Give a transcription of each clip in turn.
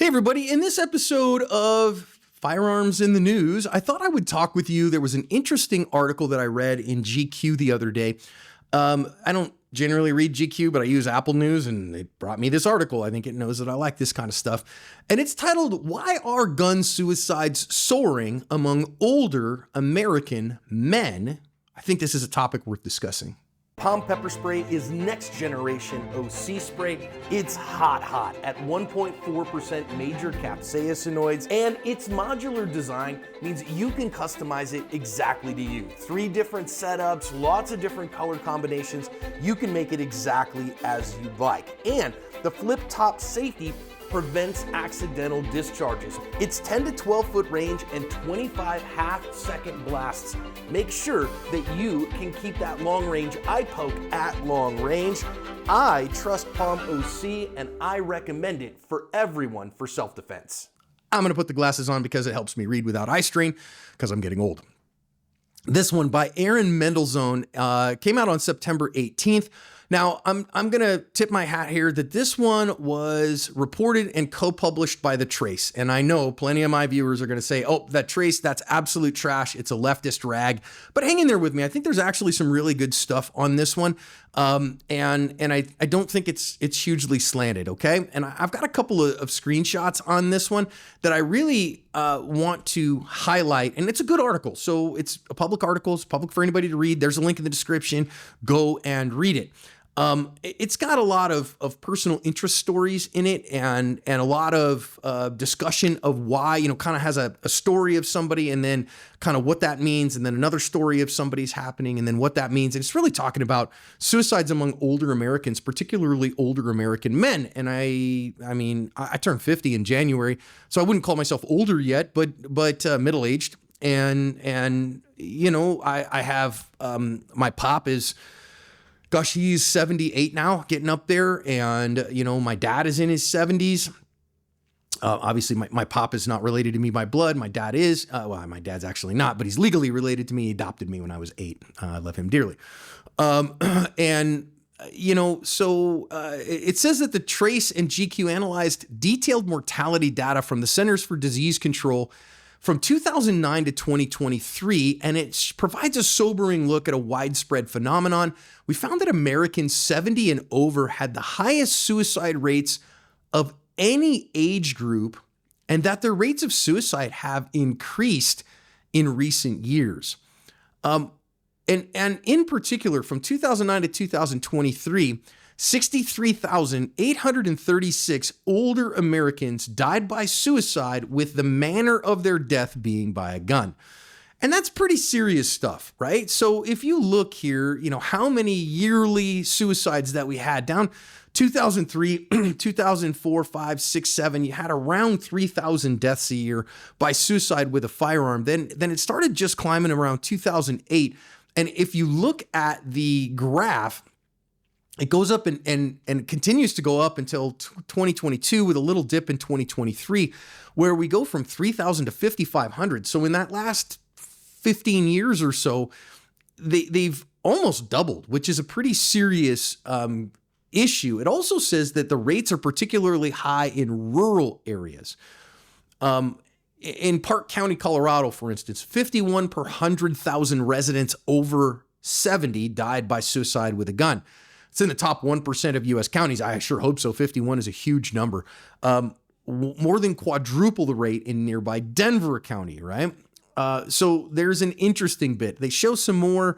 Hey, everybody. In this episode of Firearms in the News, I thought I would talk with you. There was an interesting article that I read in GQ the other day. I don't generally read GQ, but I use Apple News, and they brought me this article. I think it knows that I like this kind of stuff. And it's titled, "Why Are Gun Suicides Soaring Among Older American Men?" I think this is a topic worth discussing. Palm pepper spray is next generation OC spray. It's hot at 1.4% major capsaicinoids, and its modular design means you can customize it exactly to you. 3 different setups, lots of different color combinations. You can make it exactly as you like. And the flip top safety prevents accidental discharges. It's 10 to 12 foot range and 25 half-second blasts. Make sure that you can keep that long range eye poke at long range. I trust Palm OC, and I recommend it for everyone for self-defense. I'm going to put the glasses on because it helps me read without eye strain because I'm getting old. This one by Aaron Mendelzone came out on September 18th. Now, I'm going to tip my hat here that this one was reported and co-published by The Trace. And I know plenty of my viewers are going to say, oh, that Trace, that's absolute trash. It's a leftist rag. But hang in there with me. I think there's actually some really good stuff on this one. And I don't think it's hugely slanted, okay? And I've got a couple of screenshots on this one that I really want to highlight. And it's a good article. So it's a public article. It's public for anybody to read. There's a link in the description. Go and read it. It's got a lot of personal interest stories in it, and a lot of discussion of why, kind of has a story of somebody, and then kind of what that means, and then another story of somebody's happening, and then what that means. And it's really talking about suicides among older Americans, particularly older American men. And I mean, I turned 50 in January, so I wouldn't call myself older yet, but middle-aged. And I have my pop is, gosh, he's 78 now, getting up there. And, my dad is in his 70s. Obviously, my pop is not related to me by blood. My dad is. Well, my dad's actually not, but he's legally related to me. He adopted me when I was 8. I love him dearly. So it says that The Trace and GQ analyzed detailed mortality data from the Centers for Disease Control from 2009 to 2023, and it provides a sobering look at a widespread phenomenon. We found that Americans 70 and over had the highest suicide rates of any age group, and that their rates of suicide have increased in recent years. And in particular, from 2009 to 2023, 63,836 older Americans died by suicide, with the manner of their death being by a gun. And that's pretty serious stuff, right? So if you look here, how many yearly suicides that we had down 2003, 2004, 5, 6, 7, you had around 3,000 deaths a year by suicide with a firearm. Then it started just climbing around 2008. And if you look at the graph, it goes up and continues to go up until 2022, with a little dip in 2023, where we go from 3,000 to 5,500. So in that last 15 years or so, they've almost doubled, which is a pretty serious issue. It also says that the rates are particularly high in rural areas. In Park County, Colorado, for instance, 51 per 100,000 residents over 70 died by suicide with a gun. It's in the top 1% of U.S. counties. I sure hope so. 51 is a huge number. More than quadruple the rate in nearby Denver County, right? So there's an interesting bit. They show some more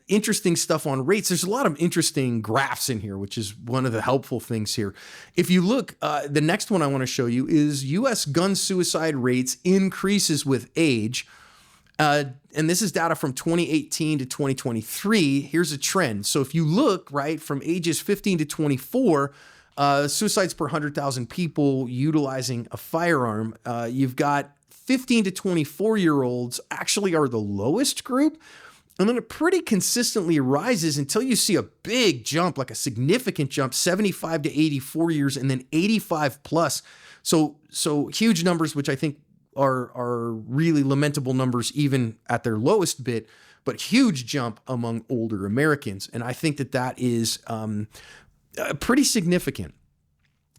interesting stuff on rates. There's a lot of interesting graphs in here, which is one of the helpful things here. If you look, the next one I want to show you is U.S. gun suicide rates increases with age. And this is data from 2018 to 2023. Here's a trend. So if you look, right, from ages 15 to 24, suicides per 100,000 people utilizing a firearm, you've got 15 to 24-year-olds actually are the lowest group. And then it pretty consistently rises until you see a big jump, like a significant jump, 75 to 84 years, and then 85 plus. So huge numbers, which I think are really lamentable numbers even at their lowest bit, but huge jump among older Americans. And I think that is pretty significant.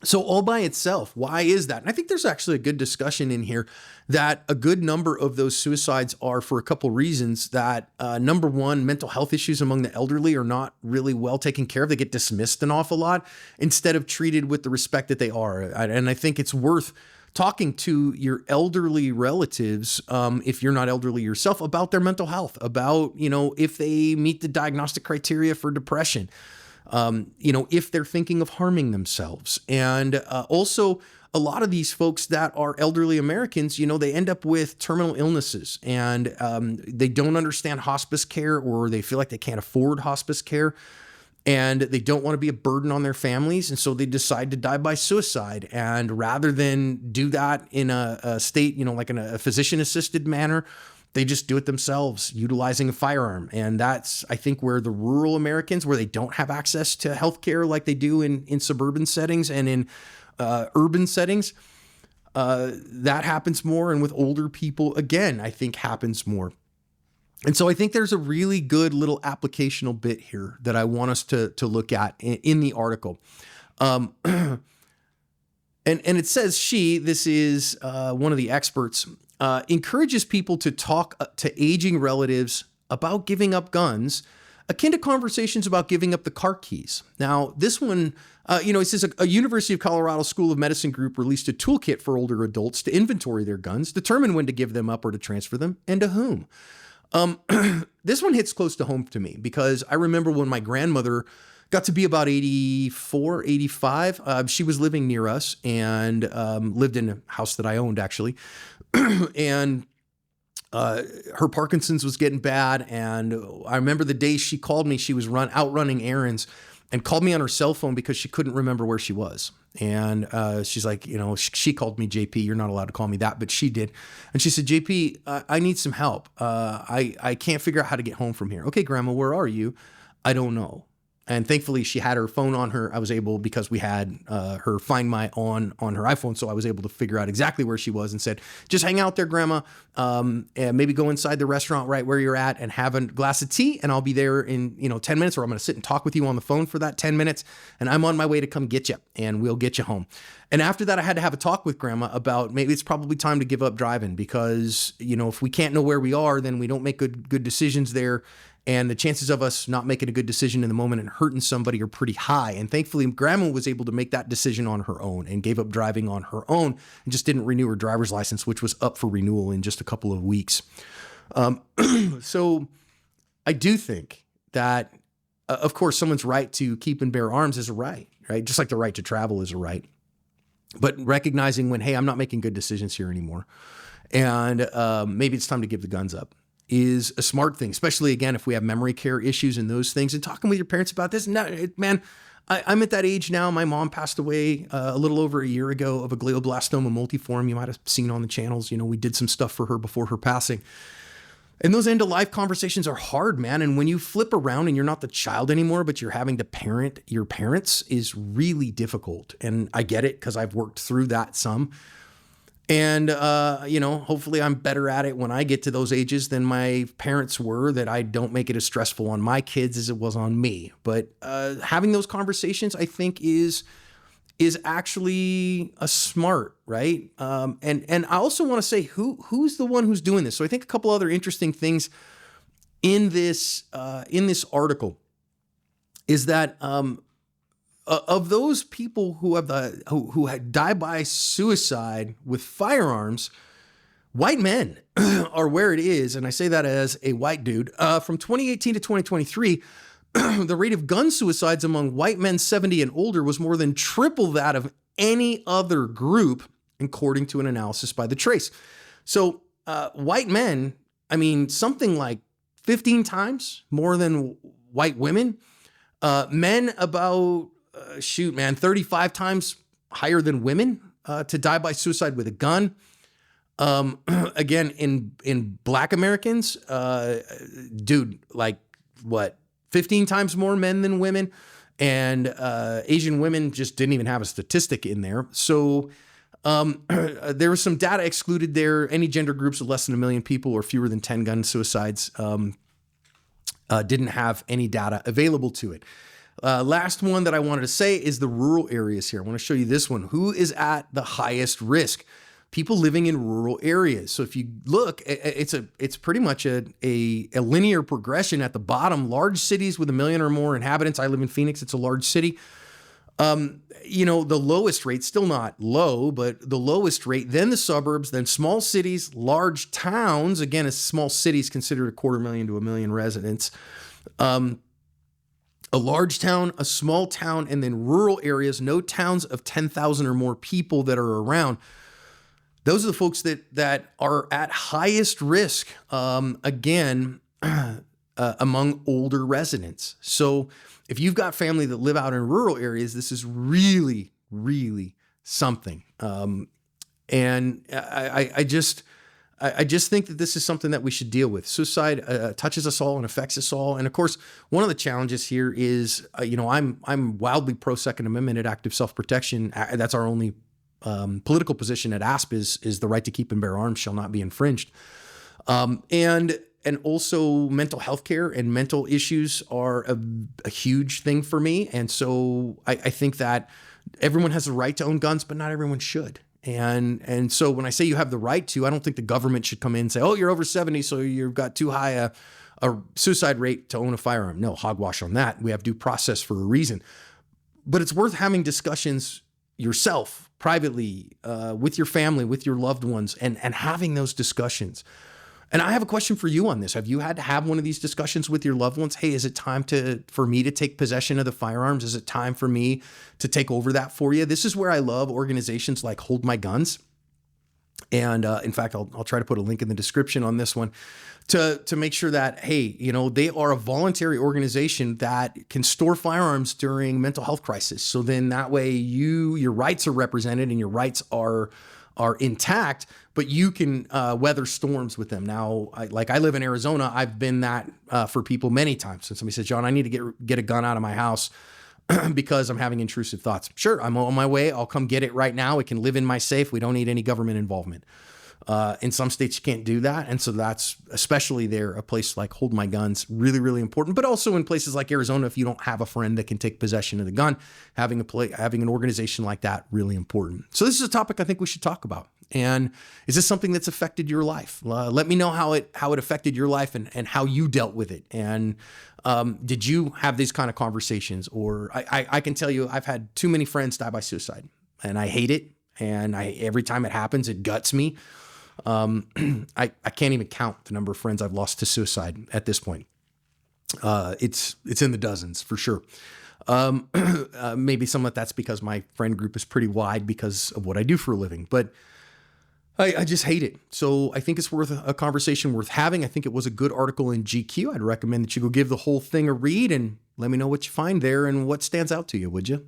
So all by itself, why is that? And I think there's actually a good discussion in here that a good number of those suicides are for a couple reasons. That number one, mental health issues among the elderly are not really well taken care of. They get dismissed an awful lot instead of treated with the respect that they are. And I think it's worth talking to your elderly relatives, if you're not elderly yourself, about their mental health, about, if they meet the diagnostic criteria for depression. If they're thinking of harming themselves. And also, a lot of these folks that are elderly Americans, they end up with terminal illnesses, and they don't understand hospice care, or they feel like they can't afford hospice care, and they don't want to be a burden on their families. And so they decide to die by suicide. And rather than do that in a state, like in a physician-assisted manner, they just do it themselves, utilizing a firearm. And that's, I think, where the rural Americans, where they don't have access to healthcare like they do in suburban settings and in urban settings, that happens more. And with older people, again, I think happens more. And so I think there's a really good little applicational bit here that I want us to look at in the article. And it says this is one of the experts, encourages people to talk to aging relatives about giving up guns, akin to conversations about giving up the car keys. Now, this one, it says a University of Colorado School of Medicine group released a toolkit for older adults to inventory their guns, determine when to give them up or to transfer them, and to whom. This one hits close to home to me because I remember when my grandmother got to be about 84, 85. She was living near us and lived in a house that I owned, actually. And her Parkinson's was getting bad. And I remember the day she called me, she was out running errands and called me on her cell phone because she couldn't remember where she was. And she's like, she called me JP. You're not allowed to call me that, but she did. And she said, JP, I need some help. I can't figure out how to get home from here. Okay, Grandma, where are you? I don't know. And thankfully, she had her phone on her. I was able, because we had her Find My on her iPhone, so I was able to figure out exactly where she was and said, just hang out there, Grandma, and maybe go inside the restaurant right where you're at and have a glass of tea, and I'll be there in 10 minutes, or I'm going to sit and talk with you on the phone for that 10 minutes, and I'm on my way to come get you, and we'll get you home. And after that, I had to have a talk with Grandma about maybe it's probably time to give up driving because, if we can't know where we are, then we don't make good decisions there. And the chances of us not making a good decision in the moment and hurting somebody are pretty high. And thankfully, Grandma was able to make that decision on her own and gave up driving on her own and just didn't renew her driver's license, which was up for renewal in just a couple of weeks. So I do think that, of course, someone's right to keep and bear arms is a right? Just like the right to travel is a right. But recognizing when, hey, I'm not making good decisions here anymore. And maybe it's time to give the guns up is a smart thing, especially, again, if we have memory care issues and those things. And talking with your parents about this, man, I'm at that age now. My mom passed away a little over a year ago of a glioblastoma multiforme. You might have seen on the channels. We did some stuff for her before her passing. And those end-of-life conversations are hard, man. And when you flip around and you're not the child anymore, but you're having to parent your parents is really difficult. And I get it because I've worked through that some. And, hopefully I'm better at it when I get to those ages than my parents were, that I don't make it as stressful on my kids as it was on me. But having those conversations, I think, is actually a smart, right? And I also want to say who's the one who's doing this. So I think a couple other interesting things in this article is that of those people who had died by suicide with firearms, white men are where it is. And I say that as a white dude. From 2018 to 2023, the rate of gun suicides among white men 70 and older was more than triple that of any other group, according to an analysis by the Trace. So white men, something like 15 times more than white women. Men about 35 times higher than women to die by suicide with a gun. Again, in Black Americans, 15 times more men than women, and Asian women just didn't even have a statistic in there. So there was some data excluded there. Any gender groups of less than 1 million people or fewer than 10 gun suicides didn't have any data available to it. Last one that I wanted to say is the rural areas here. I want to show you this one. Who is at the highest risk? People living in rural areas. So if you look, it's pretty much a linear progression at the bottom. Large cities with 1 million or more inhabitants. I live in Phoenix. It's a large city. The lowest rate, still not low, but the lowest rate, then the suburbs, then small cities, large towns. Again, a small city is considered 250,000 to 1 million residents. A large town, a small town, and then rural areas, no towns of 10,000 or more people that are around. Those are the folks that are at highest risk, among older residents. So if you've got family that live out in rural areas, this is really, really something. And I just think that this is something that we should deal with. Suicide touches us all and affects us all. And of course, one of the challenges here is, I'm wildly pro Second Amendment and active self-protection. That's our only political position at ASP is the right to keep and bear arms shall not be infringed. And also mental health care and mental issues are a huge thing for me. And so I think that everyone has the right to own guns, but not everyone should. And so when I say you have the right to, I don't think the government should come in and say, oh, you're over 70, so you've got too high a suicide rate to own a firearm. No, hogwash on that. We have due process for a reason. But it's worth having discussions yourself, privately, with your family, with your loved ones, and having those discussions. And I have a question for you on this. Have you had to have one of these discussions with your loved ones? Hey, is it time for me to take possession of the firearms? Is it time for me to take over that for you? This is where I love organizations like Hold My Guns. And in fact, I'll try to put a link in the description on this one to make sure that, hey, they are a voluntary organization that can store firearms during mental health crisis. So then that way your rights are represented and your rights are intact, but you can weather storms with them. Now, I live in Arizona. I've been that for people many times. And somebody says, John, I need to get a gun out of my house because I'm having intrusive thoughts. Sure, I'm on my way. I'll come get it right now. It can live in my safe. We don't need any government involvement. In some states, you can't do that. And so that's, especially there, a place like Hold My Guns, really, really important. But also in places like Arizona, if you don't have a friend that can take possession of the gun, having an organization like that, really important. So this is a topic I think we should talk about. And is this something that's affected your life? Let me know how it affected your life and how you dealt with it. And did you have these kind of conversations? Or I can tell you, I've had too many friends die by suicide, and I hate it. And every time it happens, it guts me. I can't even count the number of friends I've lost to suicide at this point. It's in the dozens for sure. Maybe some of that's because my friend group is pretty wide because of what I do for a living, but I just hate it. So I think it's worth a conversation worth having. I think it was a good article in GQ. I'd recommend that you go give the whole thing a read and let me know what you find there and what stands out to you, would you?